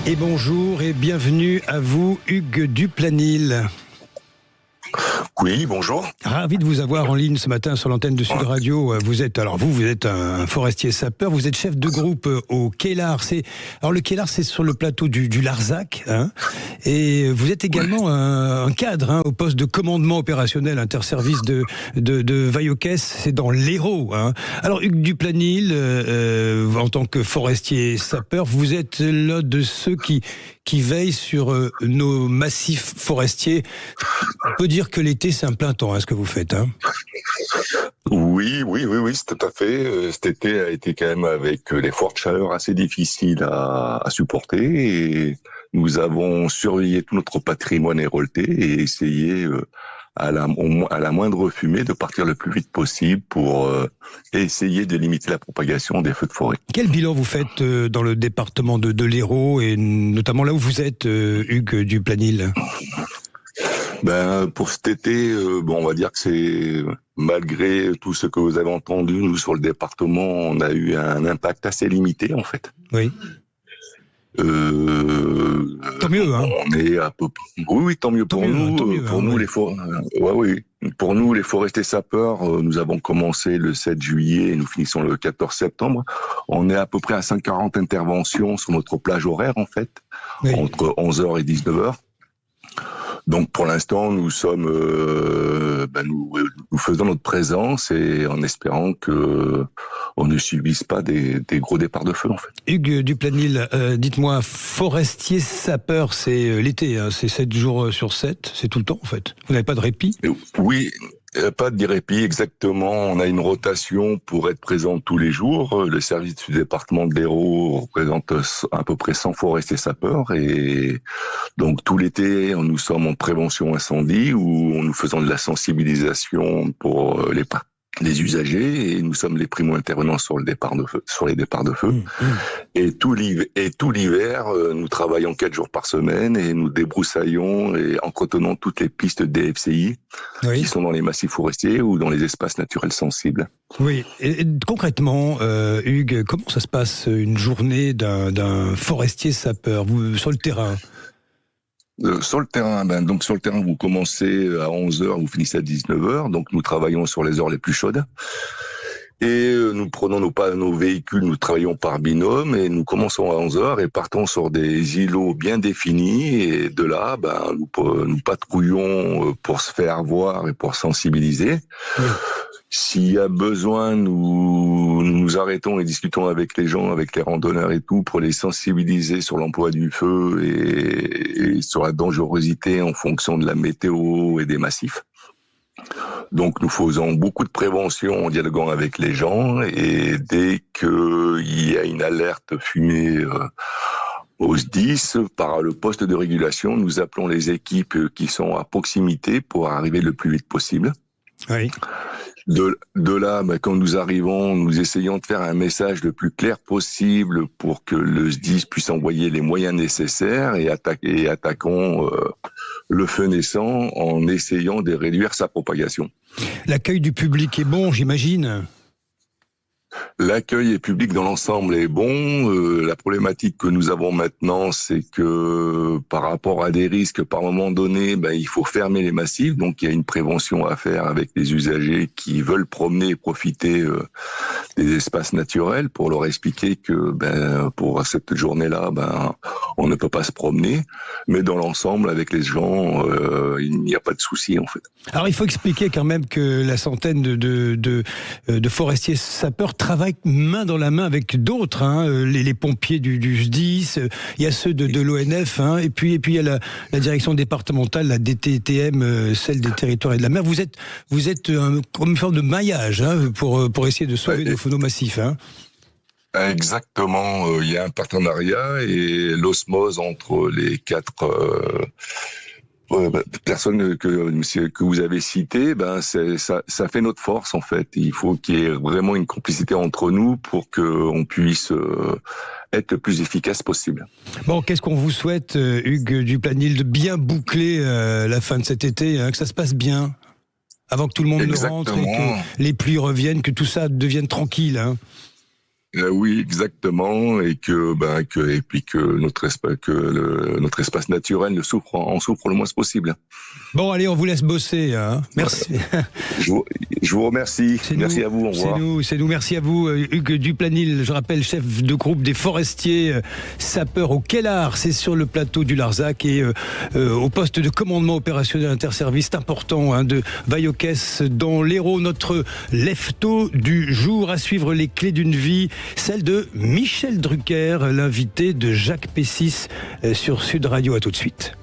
Et bonjour et bienvenue à vous, Hugues Duplanil. Oui, bonjour. Ravi de vous avoir en ligne ce matin sur l'antenne de Sud Radio. Vous êtes un forestier sapeur, vous êtes chef de groupe au Quai-Lars. Alors le Quai-Lars, c'est sur le plateau du Larzac, hein, et vous êtes également un cadre au poste de commandement opérationnel interservice de Vaillocès, c'est dans l'Hérault. Hein. Alors Hugues Duplanil, en tant que forestier sapeur, vous êtes l'un de ceux qui veillent sur nos massifs forestiers. On peut dire que l'été, c'est un plein temps, ce que vous faites. Hein. Oui, c'est tout à fait. Cet été a été quand même avec les fortes chaleurs assez difficiles à supporter. Et nous avons surveillé tout notre patrimoine héroltais et essayé, à la moindre fumée, de partir le plus vite possible pour essayer de limiter la propagation des feux de forêt. Quel bilan vous faites dans le département de l'Hérault et notamment là où vous êtes, Hugues Duplanil ? Pour cet été, on va dire que c'est, malgré tout ce que vous avez entendu, nous sur le département, on a eu un impact assez limité en fait. Oui. Tant mieux, hein. On est à peu. Oui, tant mieux pour nous. Pour nous, les forestiers sapeurs, nous avons commencé le 7 juillet et nous finissons le 14 septembre. On est à peu près à 140 interventions sur notre plage horaire en fait, entre 11h et 19h. Donc pour l'instant, nous sommes, nous faisons notre présence et en espérant que on ne subisse pas des gros départs de feu en fait. Hugues Duplanil, dites-moi, forestier sapeur, c'est l'été, hein, c'est 7 jours sur 7, c'est tout le temps en fait. Vous n'avez pas de répit ? Oui. Pas de répit, exactement. On a une rotation pour être présent tous les jours. Le service du département de l'Hérault représente à peu près 100 forestiers sapeurs et donc tout l'été, nous sommes en prévention incendie où nous faisons de la sensibilisation pour les usagers et nous sommes les primo-intervenants sur les départs de feu. Et tout l'hiver, nous travaillons 4 jours par semaine et nous débroussaillons et entretenons toutes les pistes DFCI qui sont dans les massifs forestiers ou dans les espaces naturels sensibles. Oui, et concrètement, Hugues, comment ça se passe une journée d'un forestier sapeur sur le terrain ? Sur le terrain, vous commencez à 11h, vous finissez à 19h, donc nous travaillons sur les heures les plus chaudes. Et nous prenons nos véhicules, nous travaillons par binôme et nous commençons à 11h et partons sur des îlots bien définis et de là, nous patrouillons pour se faire voir et pour sensibiliser. Oui. S'il y a besoin, nous arrêtons et discutons avec les gens, avec les randonneurs et tout, pour les sensibiliser sur l'emploi du feu et sur la dangerosité en fonction de la météo et des massifs. Donc nous faisons beaucoup de prévention en dialoguant avec les gens et dès qu'il y a une alerte fumée au SDIS par le poste de régulation, nous appelons les équipes qui sont à proximité pour arriver le plus vite possible. Oui. De là, quand nous arrivons, nous essayons de faire un message le plus clair possible pour que le SDIS puisse envoyer les moyens nécessaires et attaquons le feu naissant en essayant de réduire sa propagation. L'accueil du public est bon, j'imagine ? L'accueil public dans l'ensemble est bon. La problématique que nous avons maintenant, c'est que par rapport à des risques, par moment donné, il faut fermer les massifs. Donc il y a une prévention à faire avec les usagers qui veulent promener et profiter des espaces naturels pour leur expliquer que pour cette journée-là, on ne peut pas se promener. Mais dans l'ensemble, avec les gens, il n'y a pas de souci en fait. Alors il faut expliquer quand même que la centaine de forestiers sapeurs travaillent main dans la main avec d'autres, les pompiers du SDIS, il y a ceux de l'ONF, et puis il y a la direction départementale, la DTTM, celle des territoires et de la mer. Vous êtes comme une forme de maillage pour essayer de sauver nos massifs. Exactement, il y a un partenariat et l'osmose entre les 4 personnes que vous avez citées, ça fait notre force en fait. Il faut qu'il y ait vraiment une complicité entre nous pour qu'on puisse être le plus efficace possible. Bon, qu'est-ce qu'on vous souhaite, Hugues Duplanil, de bien boucler la fin de cet été, que ça se passe bien, avant que tout le monde ne rentre et que les pluies reviennent, que tout ça devienne tranquille. Oui, exactement, et que notre espace naturel en souffre le moins possible. Bon, allez, on vous laisse bosser. Hein. Merci. Je vous remercie. Merci à vous. Au revoir. C'est nous. Merci à vous, Hugues Duplanil. Je rappelle, chef de groupe des forestiers sapeurs au Kellar. C'est sur le plateau du Larzac et au poste de commandement opérationnel interservice important de Vaillocès dans l'Hérault. Notre lefto du jour, à suivre les clés d'une vie, celle de Michel Drucker, l'invité de Jacques Pessis sur Sud Radio. À tout de suite.